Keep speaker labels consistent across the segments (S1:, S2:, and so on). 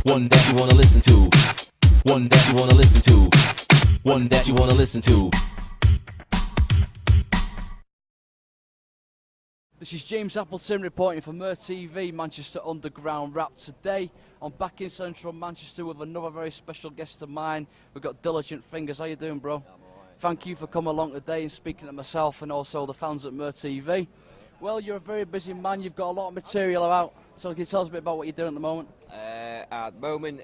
S1: one that you wanna listen to, one that you wanna listen to, one that you wanna listen to.
S2: This is James Appleton reporting for MUR TV, Manchester Underground Rap. Today, I'm back in central Manchester with another very special guest of mine. We've got Dilligent Fingers. How you doing, bro? Thank you for coming along today and speaking to myself and also the fans at MUR TV. Well, you're a very busy man. You've got a lot of material out. So can you tell us a bit about what you're doing at the moment?
S3: At the moment,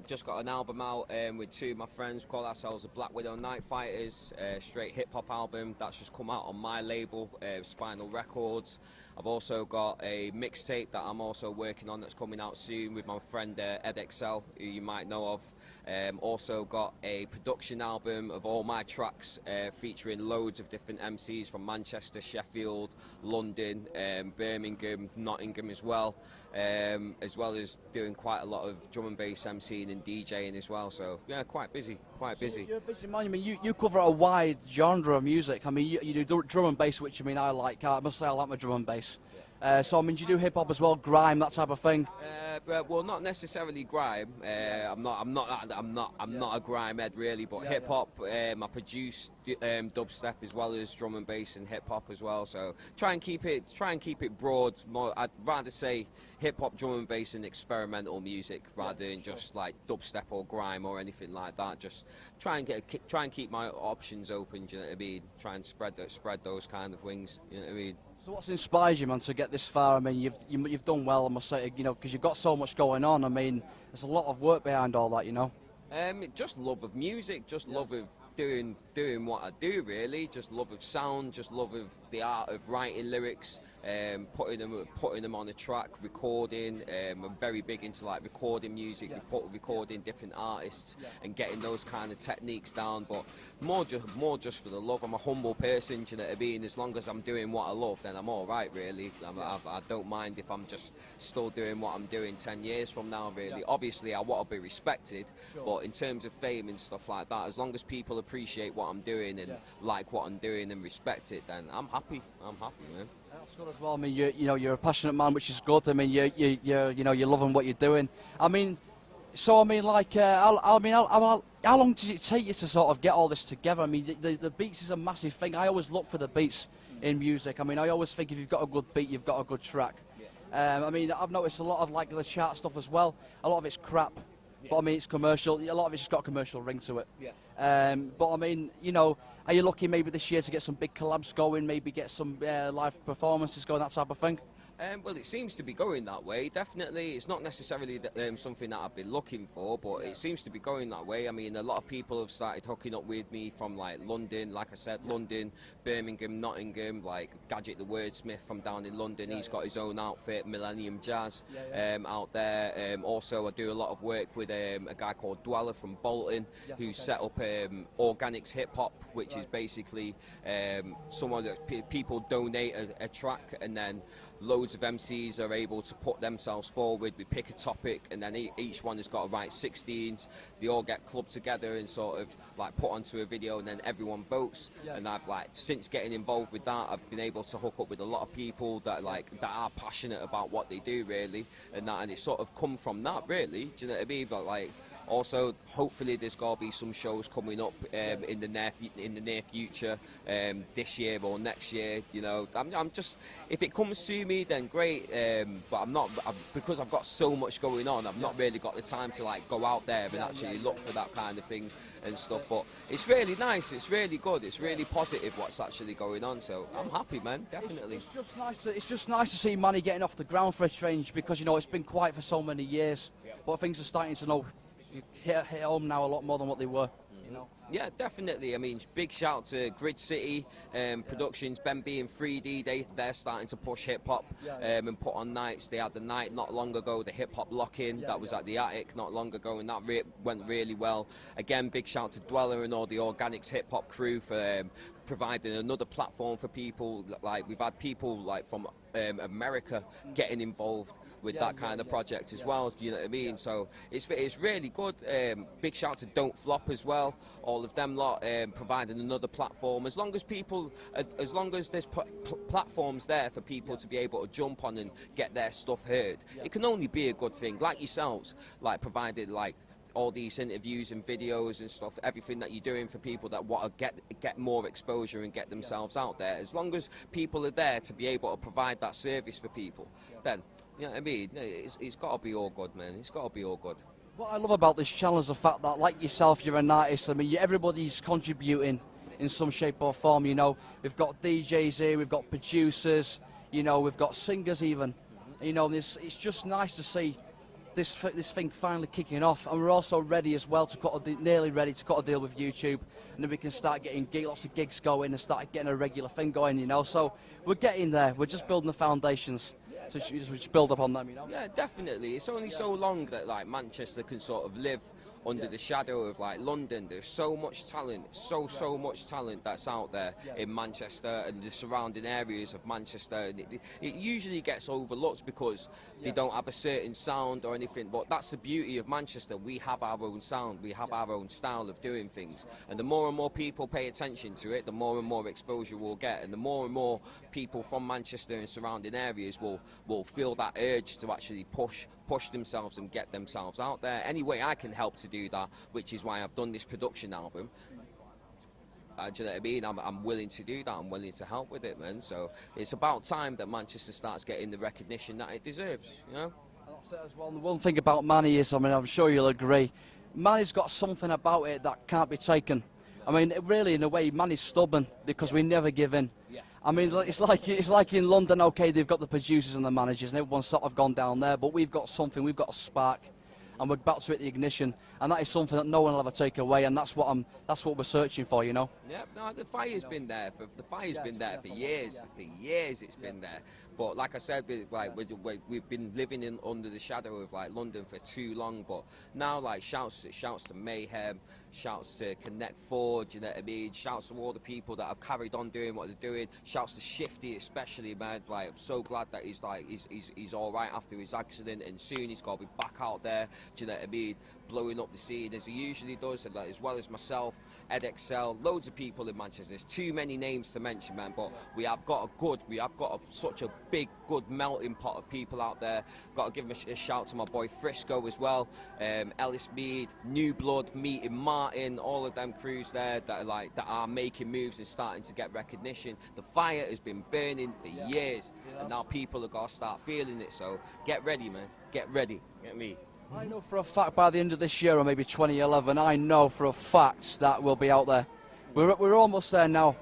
S3: just got an album out with two of my friends. We call ourselves the Black Widow Night Fighters. Straight hip-hop album that's just come out on my label, Spinal Records. I've also got a mixtape that I'm also working on that's coming out soon with my friend Ed Excel, who you might know of. Also got a production album of all my tracks featuring loads of different MCs from Manchester, Sheffield, London, Birmingham, Nottingham as well as doing quite a lot of drum and bass MCing and DJing as well. So yeah, quite busy.
S2: You're a busy man. I mean, you cover a wide genre of music. I mean, you do drum and bass, which I mean I like. I must say I like my drum and bass. So I mean, do you do hip hop as well, grime, that type of thing?
S3: Well, not necessarily grime. I'm not a grime head really, but hip hop. I produce dubstep as well as drum and bass and hip hop as well. So try and keep it broad. More, I'd rather say hip hop, drum and bass, and experimental music rather than just like dubstep or grime or anything like that. Just try and keep my options open. Do you know what I mean? Try and spread those kind of wings. You know what I mean?
S2: So what's inspired you, man, to get this far? I mean, you've done well, I must say, you know, because you've got so much going on. I mean, there's a lot of work behind all that, you know.
S3: Just love of music, just love of doing what I do, really. Just love of sound, just love of the art of writing lyrics, putting them on a track, recording. I'm very big into like recording music, recording different artists, and getting those kind of techniques down. But more just for the love. I'm a humble person, do you know what I mean? As long as I'm doing what I love, then I'm all right, really. I don't mind if I'm just still doing what I'm doing 10 years from now, really. Obviously, I want to be respected, but in terms of fame and stuff like that, as long as people appreciate what I'm doing and like what I'm doing and respect it, then I'm happy. I'm happy, man.
S2: That's good as well. I mean, you're a passionate man, which is good. I mean, you're loving what you're doing. I mean, so I mean, like, how long does it take you to sort of get all this together? I mean, the beats is a massive thing. I always look for the beats in music. I mean, I always think if you've got a good beat, you've got a good track. I mean, I've noticed a lot of like the chart stuff as well. A lot of it's crap, but I mean, it's commercial. A lot of it's just got a commercial ring to it. But I mean, you know, are you lucky maybe this year to get some big collabs going, maybe get some live performances going, that type of thing?
S3: Well, it seems to be going that way, definitely. It's not necessarily something that I've been looking for, but it seems to be going that way. I mean, a lot of people have started hooking up with me from, like, London, like I said, London, Birmingham, Nottingham, like Gadget the Wordsmith from down in London. He's got his own outfit, Millennium Jazz, out there. Also, I do a lot of work with a guy called Dweller from Bolton, who's set up Organics Hip Hop, which is basically someone that people donate a track, and then loads of MCs are able to put themselves forward. We pick a topic, and then each one has got to write 16s. They all get clubbed together and sort of like put onto a video, and then everyone votes. And I've like, since getting involved with that, I've been able to hook up with a lot of people that are passionate about what they do, really, and it's sort of come from that, really. Do you know what I mean? But like, also, hopefully, there's going to be some shows coming up in the near future, this year or next year. You know, I'm just, if it comes to me, then great. But because I've got so much going on, I've not really got the time to like go out there and actually look for that kind of thing and stuff. But it's really nice. It's really good. It's really positive what's actually going on. So I'm happy, man. Definitely.
S2: It's just nice to see Manny getting off the ground for a change, because you know it's been quiet for so many years, but things are starting to hit home now a lot more than what they were. You know?
S3: Yeah, definitely. I mean, big shout out to Grid City Productions, Ben B and 3D. They're starting to push hip hop and put on nights. They had the night not long ago, the hip hop lock-in that was at the Attic not long ago, and that went really well. Again, big shout out to Dweller and all the Organics hip hop crew for providing another platform for people. Like, we've had people like from America getting involved, with that kind of project as well. You know what I mean? So it's really good. Big shout to Don't Flop as well. All of them lot providing another platform. As long as there's platforms there for people to be able to jump on and get their stuff heard, it can only be a good thing. Like yourselves, like provided like all these interviews and videos and stuff, everything that you're doing for people that want to get more exposure and get themselves out there. As long as people are there to be able to provide that service for people, then, you know what I mean, it's got to be all good, man. It's got to be all good.
S2: What I love about this channel is the fact that, like yourself, you're an artist. I mean, everybody's contributing in some shape or form, you know. We've got DJs here, we've got producers, you know, we've got singers even. You know, it's just nice to see this thing finally kicking off, and we're also ready as well to nearly ready to cut a deal with YouTube, and then we can start getting lots of gigs going and start getting a regular thing going, you know. So we're getting there. We're just building the foundations, so we just build up on them, you know.
S3: Yeah, definitely. It's only so long that like Manchester can sort of live under the shadow of like London. There's so much talent, so much talent that's out there in Manchester and the surrounding areas of Manchester, and it usually gets overlooked because they don't have a certain sound or anything, but that's the beauty of Manchester. We have our own sound, we have our own style of doing things, and the more and more people pay attention to it, the more and more exposure we'll get, and the more and more people from Manchester and surrounding areas will feel that urge to actually push themselves and get themselves out there. Any way I can help to do that, which is why I've done this production album. Do you know what I mean? I'm willing to do that. I'm willing to help with it, man. So it's about time that Manchester starts getting the recognition that it deserves, you know?
S2: That's it as well. The one thing about Manny is, I mean, I'm sure you'll agree, Manny's got something about it that can't be taken. I mean, really, in a way, Manny's stubborn because we never give in. I mean, it's like in London, okay, they've got the producers and the managers and everyone's sort of gone down there, but we've got something, we've got a spark, and we're about to hit the ignition, and that is something that no one will ever take away, and that's what we're searching for, you know.
S3: Yeah, no, the fire's been there for years. For years it's been there. But like I said, we've been living under the shadow of like London for too long. But now, like shouts to Mayhem, shouts to Connect Forward, you know what I mean? Shouts to all the people that have carried on doing what they're doing. Shouts to Shifty especially, man. Like I'm so glad that he's all right after his accident, and soon he's got to be back out there. Do you know what I mean? Blowing up the scene as he usually does, and like, as well as myself, Ed Excel, loads of people in Manchester. There's too many names to mention, man, but we have got such a big, good melting pot of people out there. Got to give a shout to my boy Frisco as well, Ellis Mead, New Blood, Meeting Martin, all of them crews there that are making moves and starting to get recognition. The fire has been burning for years, and now people are got to start feeling it. So get ready, man. Get ready. Get me.
S2: I know for a fact by the end of this year, or maybe 2011, I know for a fact that we'll be out there. We're almost there now,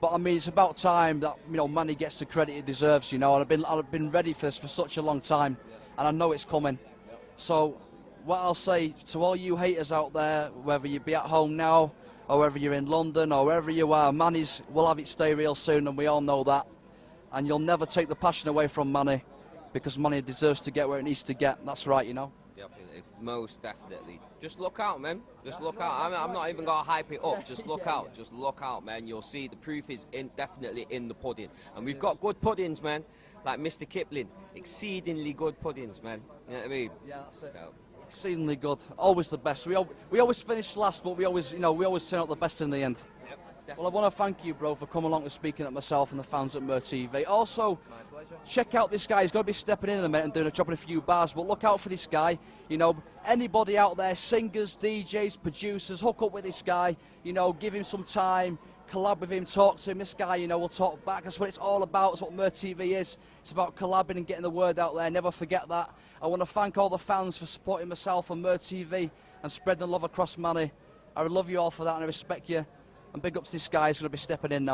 S2: but I mean it's about time that, you know, Manny gets the credit he deserves, you know. And I've been ready for this for such a long time, and I know it's coming. So what I'll say to all you haters out there, whether you be at home now or whether you're in London or wherever you are, Manny's will have it stay real soon, and we all know that. And you'll never take the passion away from Manny, because Manny deserves to get where it needs to get. That's right, you know.
S3: Definitely, most definitely. Just look out, man. Just look out. I'm not even gonna hype it up. Just look out. Just look out, man. You'll see the proof is definitely in the pudding, and we've got good puddings, man. Like Mr. Kipling, exceedingly good puddings, man. You know what I mean?
S2: Yeah, that's it. So. Exceedingly good. Always the best. We always finish last, but we always turn out the best in the end. Well, I want to thank you, bro, for coming along and speaking at myself and the fans at MUR TV. Also, check out this guy. He's going to be stepping in a minute and dropping a few bars, but look out for this guy. You know, anybody out there, singers, DJs, producers, hook up with this guy. You know, give him some time, collab with him, talk to him. This guy, you know, will talk back. That's what it's all about. That's what MUR TV is. It's about collabing and getting the word out there. Never forget that. I want to thank all the fans for supporting myself on MUR TV and spreading love across Manny. I love you all for that, and I respect you. And big up to this guy who's going to be stepping in now.